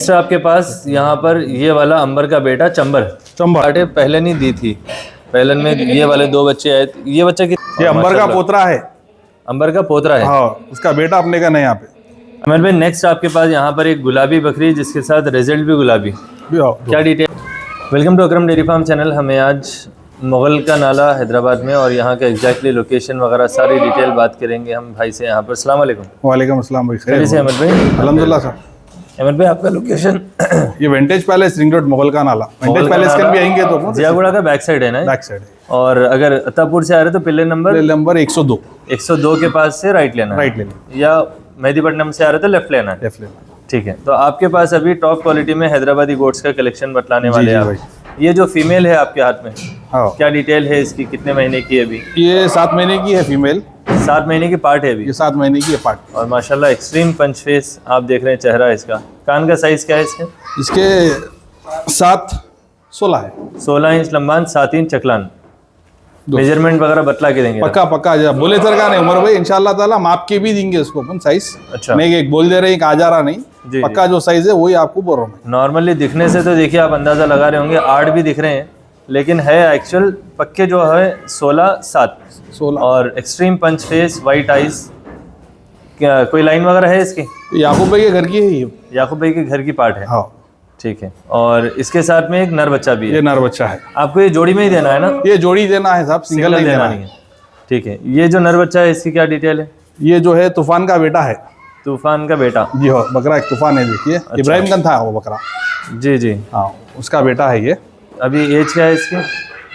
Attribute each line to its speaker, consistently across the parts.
Speaker 1: Next आपके पास यहाँ पर ये वाला अंबर का बेटा चंबर आटे पहले नहीं दी थी, पहले में ये वाले दो बच्चे आए थे। ये बच्चा
Speaker 2: ये अंबर का पोतरा है।
Speaker 1: अंबर का पोतरा है।
Speaker 2: हाँ, उसका बेटा अपने का नहीं यहाँ पे।
Speaker 1: अमर भाई नेक्स्ट आपके पास यहाँ पर एक गुलाबी बकरी जिसके साथ रिजल्ट भी गुलाबी, क्या detail. Welcome to Akram dairy farm channel. हमें आज मुगल का नाला हैदराबाद में और यहाँ का एग्जैक्टली लोकेशन वगैरह सारी डिटेल बात करेंगे हम भाई से यहाँ पर। अस्सलाम वालेकुम।
Speaker 2: वालेकुम अस्सलाम भाई।
Speaker 1: खैरियत से अहमद भाई?
Speaker 2: अल्हम्दुलिल्लाह सर।
Speaker 1: अहमद भाई आपका लोकेशन?
Speaker 2: ये vintage palace ring road Mughal का नाला। विंटेज पैलेस के भी आएंगे तो
Speaker 1: जियागुड़ा का बैक साइड है ना?
Speaker 2: बैक साइड है।
Speaker 1: और अगर अतापुर से आ रहे तो पिल्ले नंबर
Speaker 2: 102
Speaker 1: के पास से राइट लेना है,
Speaker 2: राइट लेना,
Speaker 1: या मेहदीपट्टनम से आ रहे तो लेफ्ट लेना है।
Speaker 2: लेफ्ट लेना,
Speaker 1: ठीक है। तो आपके पास अभी टॉप क्वालिटी में हैदराबादी गोट्स का कलेक्शन बतलाने वाले हैं आप। ये जो फीमेल है आपके हाथ में,
Speaker 2: हाँ,
Speaker 1: क्या डिटेल है इसकी? कितने महीने की है अभी?
Speaker 2: ये 7 महीने की है फीमेल।
Speaker 1: 7 महीने की पार्ट है अभी?
Speaker 2: ये 7 महीने की है पार्ट।
Speaker 1: और माशाल्लाह एक्सट्रीम पंच फेस आप देख रहे हैं चेहरा इसका। कान का साइज क्या है इसके?
Speaker 2: इसके 16 है।
Speaker 1: 16 इंच लंबान, 7 इंच चकलान। मेजरमेंट वगैरह बतला के देंगे?
Speaker 2: पक्का जब बोले सर का नहीं उमर भाई, इंशाल्लाह ताला माप के भी देंगे उसको अपन साइज।
Speaker 1: अच्छा,
Speaker 2: मैं एक बोल दे रहे हैं, आ जा रहा नहीं, पक्का जो साइज है वही आपको बोल रहा हूँ।
Speaker 1: नॉर्मली दिखने से तो देखिए आप अंदाजा लगा रहे होंगे, 8 भी दिख रहे हैं, लेकिन है एक्चुअल पक्के जो है 16 और extreme punch face, white eyes. क्या कोई लाइन वगैरह है इसकी?
Speaker 2: याकूब भाई के घर की है ये।
Speaker 1: याकूब भाई के घर की पार्ट है?
Speaker 2: हाँ,
Speaker 1: ठीक है। और इसके साथ में एक नर बच्चा भी है?
Speaker 2: ये नर बच्चा है।
Speaker 1: आपको ये जोड़ी में ही देना है ना?
Speaker 2: ये जोड़ी देना है साहब, सिंगल नहीं देना है।
Speaker 1: ठीक है। ये जो नर बच्चा है इसकी क्या डिटेल है?
Speaker 2: ये जो है तूफान का बेटा है।
Speaker 1: तूफान का बेटा?
Speaker 2: जी हाँ, बकरा एक तूफान है, देखिए। अच्छा। इब्राहिम गन था वो बकरा।
Speaker 1: जी
Speaker 2: हाँ, उसका बेटा है ये।
Speaker 1: अभी एज क्या है इसकी?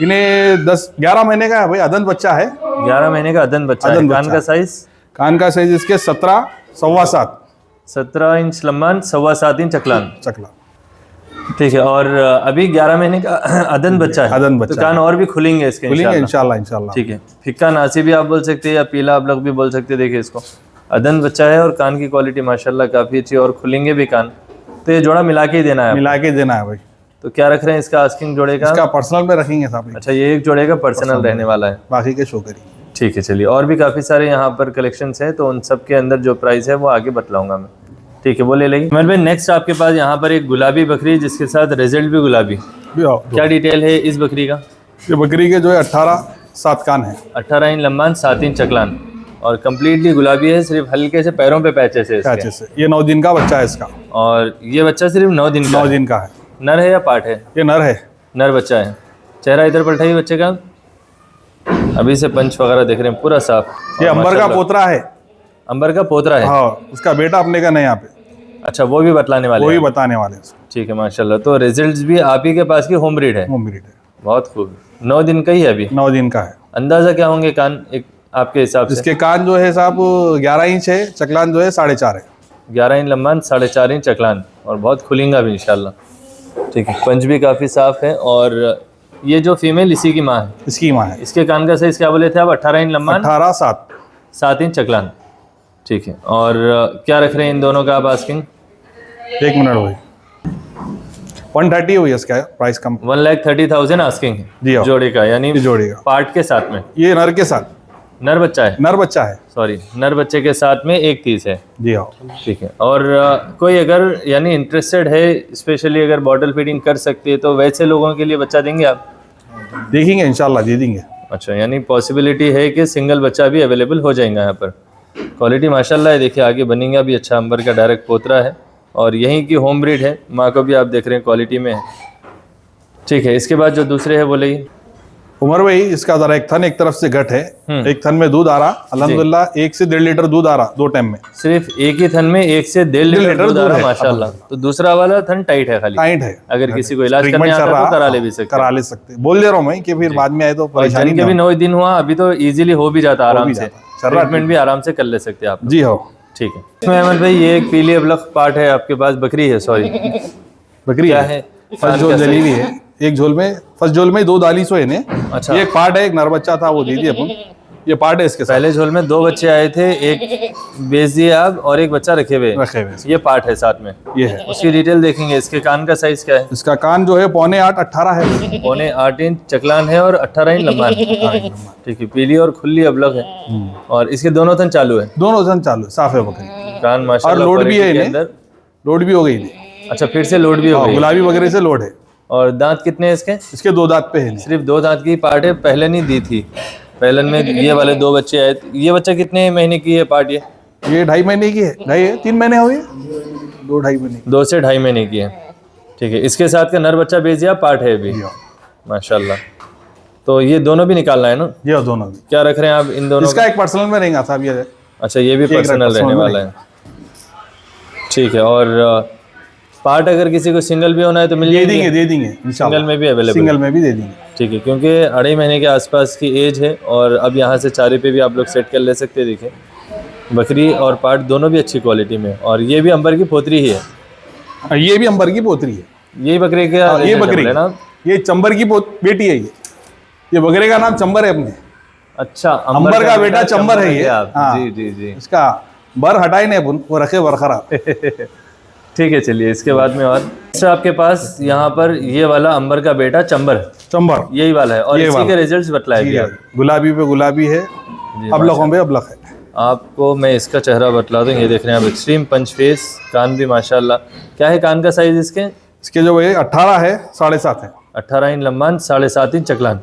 Speaker 2: इन्हें 11 महीने का है भाई, अदन बच्चा है।
Speaker 1: 11 महीने का अदन बच्चा है। कान का साइज?
Speaker 2: कान का साइज इसके 17 सवा 7।
Speaker 1: 17 इंच लंबान, 7.25 इंच चकलान। ठीक है। और अभी 11 महीने का अदन बच्चा है।
Speaker 2: अदन बच्चा
Speaker 1: तो कान और भी खुलेंगे इसके?
Speaker 2: खुलेंगे इंशाल्लाह।
Speaker 1: ठीक है। फिक्का नासी भी आप बोल सकते हैं या पीला आप लोग भी बोल सकते हैं। देखिए इसको, अदन बच्चा है और कान की क्वालिटी माशाल्लाह काफ़ी अच्छी, और खुलेंगे भी कान। तो ये जोड़ा मिला के ही देना है?
Speaker 2: मिला के देना है भाई।
Speaker 1: तो क्या रख रहे हैं इसका आस्किंग जोड़े का?
Speaker 2: इसका पर्सनल में रखेंगे साहब।
Speaker 1: अच्छा, ये एक जोड़े का पर्सनल रहने वाला है,
Speaker 2: बाकी के शो करिए।
Speaker 1: ठीक है। चलिए, और भी काफ़ी सारे यहाँ पर कलेक्शंस हैं, तो उन सब के अंदर जो प्राइस है वो आगे बतलाऊंगा मैं। ठीक है, वो ले लेंगे। मेरे भाई नेक्स्ट आपके पास यहाँ पर एक गुलाबी बकरी जिसके साथ रिजल्ट भी गुलाबी, क्या डिटेल है इस बकरी का?
Speaker 2: ये बकरी के जो है 18 7 कान है।
Speaker 1: 18 इंच लंबान, 7 इंच चकलान, और कम्प्लीटली गुलाबी है। सिर्फ हल्के से पैरों पे पैचेस है इसके।
Speaker 2: ये 9 दिन का बच्चा है इसका।
Speaker 1: और ये बच्चा सिर्फ 9 दिन का है। नर है या पाठ है?
Speaker 2: ये नर है।
Speaker 1: नर बच्चा है। चेहरा इधर पलटाइए बच्चे का। अभी से पंच वगैरह देख रहे हैं पूरा साफ।
Speaker 2: ये अंबर का पोतरा है।
Speaker 1: अंबर का पोतरा है?
Speaker 2: हाँ, उसका बेटा अपने का नहीं यहाँ पे।
Speaker 1: अच्छा, वो भी बताने वाले?
Speaker 2: वही बताने वाले।
Speaker 1: ठीक है, माशाल्लाह। तो रिजल्ट्स भी आप ही के पास की होम ब्रीड है?
Speaker 2: होम ब्रीड है।
Speaker 1: बहुत खूब। 9 दिन का ही है अभी?
Speaker 2: 9 दिन का है।
Speaker 1: अंदाजा क्या होंगे कान एक आपके हिसाब से?
Speaker 2: इसके कान जो है साहब 11 इंच है, चकलान जो है 4.5 है।
Speaker 1: 11 इंच लंबान, 4.5 इंच चकलान, और बहुत खुलेंगा भी इंशाल्लाह। ठीक है। पंच भी काफ़ी साफ है। और ये जो फीमेल इसी की माँ है?
Speaker 2: इसकी माँ है।
Speaker 1: इसके कान का साइज क्या बोले थे आप? 18 इंच लंबान,
Speaker 2: 18
Speaker 1: 7 इंच चकलान। ठीक है। और क्या रख रहे हैं इन दोनों का आप आस्किंग?
Speaker 2: 1 मिनट भाई। 130 हुई इसका प्राइस कम।
Speaker 1: 1,30,000 आस्किंग है
Speaker 2: जी
Speaker 1: जोड़े का, यानी
Speaker 2: जोड़े का
Speaker 1: पार्ट के साथ में?
Speaker 2: ये नर के साथ।
Speaker 1: नर बच्चा है?
Speaker 2: नर बच्चा है,
Speaker 1: सॉरी, नर बच्चे के साथ में 1.30 है।
Speaker 2: जी हाँ।
Speaker 1: ठीक है। और कोई अगर यानी इंटरेस्टेड है, स्पेशली अगर बॉटल फीडिंग कर सकती है, तो वैसे लोगों के लिए बच्चा देंगे आप?
Speaker 2: देखेंगे इंशाल्लाह, दे देंगे।
Speaker 1: अच्छा, यानी पॉसिबिलिटी है कि सिंगल बच्चा भी अवेलेबल हो जाएगा यहाँ पर। क्वालिटी माशाल्लाह है, देखिए आगे बनेगा भी अच्छा। अंबर का डायरेक्ट पोतरा है और यहीं की होम ब्रीड है। माँ को भी आप देख रहे हैं क्वालिटी में है। ठीक है। इसके बाद जो दूसरे है वो बोलिए।
Speaker 2: उमर भाई, इसका जरा एक थन एक तरफ से घट है, एक थन में दूध आ रहा अल्हम्दुलिल्लाह। 1 से 1.5 लीटर दूध आ रहा 2 टाइम में।
Speaker 1: सिर्फ एक ही थन में 1 से 1.5 लीटर दूध आ रहा, माशाल्लाह। तो दूसरा वाला थन टाइट है, खाली
Speaker 2: टाइट है।
Speaker 1: अगर किसी को इलाज करने आता है तो करा ले सकते।
Speaker 2: बोल दे रहा हूँ मैं कि फिर बाद में आए तो परेशानी
Speaker 1: के भी 9 दिन हुआ अभी, तो इजीली हो भी जाता आराम से। ट्रीटमेंट भी आराम से कर ले सकते हैं आप।
Speaker 2: जी हाँ।
Speaker 1: ठीक है। इसमें अहमद भाई ये एक पीली अबलख पार्ट है आपके पास, बकरी है, सॉरी
Speaker 2: बकरी
Speaker 1: क्या है?
Speaker 2: फर्स्ट झोल जली हुई है। एक झोल में, फर्स्ट झोल में 2 दाली सो है।
Speaker 1: अच्छा,
Speaker 2: ये एक पार्ट है, एक नर बच्चा था वो दी थी अपन। ये पार्ट है इसके साथ।
Speaker 1: पहले झोल में 2 बच्चे आए थे, एक बेच दिए आप और एक बच्चा रखे हुए। ये पार्ट है साथ में, ये है। उसकी डिटेल देखेंगे। इसके कान का साइज क्या है?
Speaker 2: इसका कान जो है 7.25 18 है।
Speaker 1: 7.25 इंच चकलान है और 18 इंच लंबान। ठीक है। पीली और खुली अबलग है। और इसके दोनों थन चालू है?
Speaker 2: दोनों थन चालू, साफ है बकरी।
Speaker 1: कान माशाल्लाह,
Speaker 2: और लोड भी है इन्हें, लोड भी हो गई थी।
Speaker 1: अच्छा, फिर से लोड भी हो गई।
Speaker 2: गुलाबी बकरी से लोड है।
Speaker 1: और दांत कितने हैं इसके?
Speaker 2: इसके 2 दांत पे है।
Speaker 1: सिर्फ 2 दांत की पार्ट है, पहले नहीं दी थी। पहले में ये वाले 2 बच्चे आए। ये बच्चा कितने महीने की है पार्ट? ये
Speaker 2: 2.5 महीने की है। 3 महीने हो गए, 2-2.5 महीने।
Speaker 1: 2 से 2.5 महीने की है। ठीक है, इसके साथ का नर बच्चा भेज दिया, पार्ट है अभी माशाल्लाह। तो ये दोनों भी निकालना है ना?
Speaker 2: ये दोनों भी।
Speaker 1: क्या रख रहे हैं आप इन दोनों?
Speaker 2: इसका एक पर्सनल में रहेगा साहब ये।
Speaker 1: अच्छा, ये भी पर्सनल रहने वाला है। ठीक है, और पार्ट अगर किसी को सिंगल भी होना है तो मिल जाएंगे?
Speaker 2: दे देंगे इंशाल्लाह।
Speaker 1: सिंगल में भी अवेलेबल?
Speaker 2: सिंगल में भी दे देंगे।
Speaker 1: ठीक है, क्योंकि 2.5 महीने के आसपास की एज है और अब यहाँ से चारे पे भी आप लोग सेट कर ले सकते हैं। देखिए बकरी और पार्ट दोनों भी अच्छी क्वालिटी में। और ये भी अंबर की पोतरी ही है।
Speaker 2: ये भी अंबर की पोतरी है।
Speaker 1: यही बकरी का?
Speaker 2: ये बकरी है ना, ये चंबर की बेटी है। ये बकरे का नाम चंबर है अपने।
Speaker 1: अच्छा,
Speaker 2: अंबर का बेटा चंबर है ये।
Speaker 1: जी जी जी।
Speaker 2: इसका बर हटाई नहीं अपन, वो रखे बरकरार।
Speaker 1: ठीक है, चलिए इसके बाद में। और अच्छा, आपके पास यहाँ पर ये वाला अंबर का बेटा चंबर यही वाला है और इसी के रिजल्ट्स बतलाए गए।
Speaker 2: गुलाबी पे गुलाबी है, अबलकों पे अबलक है।
Speaker 1: आपको मैं इसका चेहरा बतला दूं। ये देख रहे हैं आप, एक्सट्रीम पंच फेस, कान भी माशाल्लाह। क्या है कान का साइज इसके?
Speaker 2: इसके जो है 18 है, 7.5 है।
Speaker 1: 18 इंच लंबान, 7.5 इंच चकलान।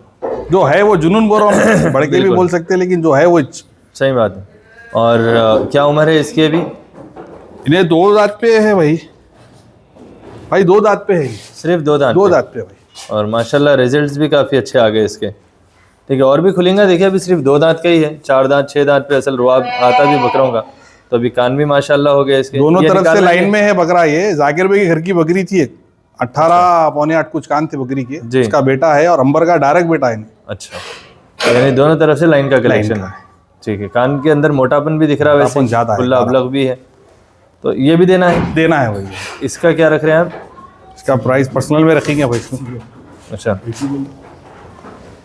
Speaker 2: जो है वो जुनून बोरो में बड़के भी बोल सकते हैं, लेकिन जो है वो
Speaker 1: सही बात है। और क्या उम्र है इसकी अभी?
Speaker 2: इन्हें 2 दांत पे है भाई 2 दांत पे है। सिर्फ
Speaker 1: 2 दांत?
Speaker 2: 2 दांत पे भाई।
Speaker 1: और माशाल्लाह रिजल्ट्स भी काफ़ी अच्छे आ गए इसके। ठीक है, और भी खुलेंगे। देखिए अभी सिर्फ 2 दांत का ही है। 4 दांत 6 दांत पे असल रुआब आता भी बकरों का। तो अभी कान भी माशाल्लाह हो गए इसके।
Speaker 2: दोनों तरफ से लाइन में है बकरा। ये जाकिर भाई के घर की बकरी थी। 18 पौने 8 कुछ कान थे बकरी के। इसका बेटा है और अंबर का डायरेक्ट बेटा है।
Speaker 1: अच्छा, यानी दोनों तरफ से लाइन का कलेक्शन है। ठीक है, कान के अंदर मोटापन भी दिख रहा है, वैसे
Speaker 2: ज्यादा
Speaker 1: खुला अबलग भी है। तो ये भी देना है
Speaker 2: भाई।
Speaker 1: इसका क्या रख रहे हैं आप?
Speaker 2: इसका प्राइस पर्सनल में रखेंगे भाई इसको।
Speaker 1: अच्छा,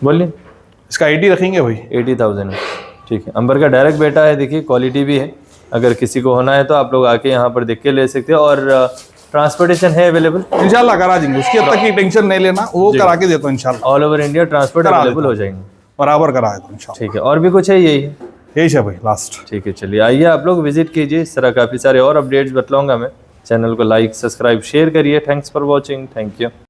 Speaker 1: बोलिए।
Speaker 2: इसका 80 रखेंगे भाई।
Speaker 1: 80,000 है। ठीक है, अंबर का डायरेक्ट बेटा है। देखिए क्वालिटी भी है। अगर किसी को होना है तो आप लोग आके यहाँ पर देख के ले सकते हो। और ट्रांसपोर्टेशन है अवेलेबल?
Speaker 2: इंशाल्लाह करा देंगे, उसकी हद तक की टेंशन नहीं लेना, वो करा के देता हूँ इंशाल्लाह।
Speaker 1: All over India transport available हो जाएंगे,
Speaker 2: बराबर करा देता हूँ इंशाल्लाह।
Speaker 1: ठीक है, और भी कुछ है? यही
Speaker 2: है भाई लास्ट।
Speaker 1: ठीक है, चलिए आइए आप लोग विजिट कीजिए। इस तरह काफ़ी सारे और अपडेट्स बतलाऊंगा मैं। चैनल को लाइक, सब्सक्राइब, शेयर करिए। Thanks for watching. Thank you.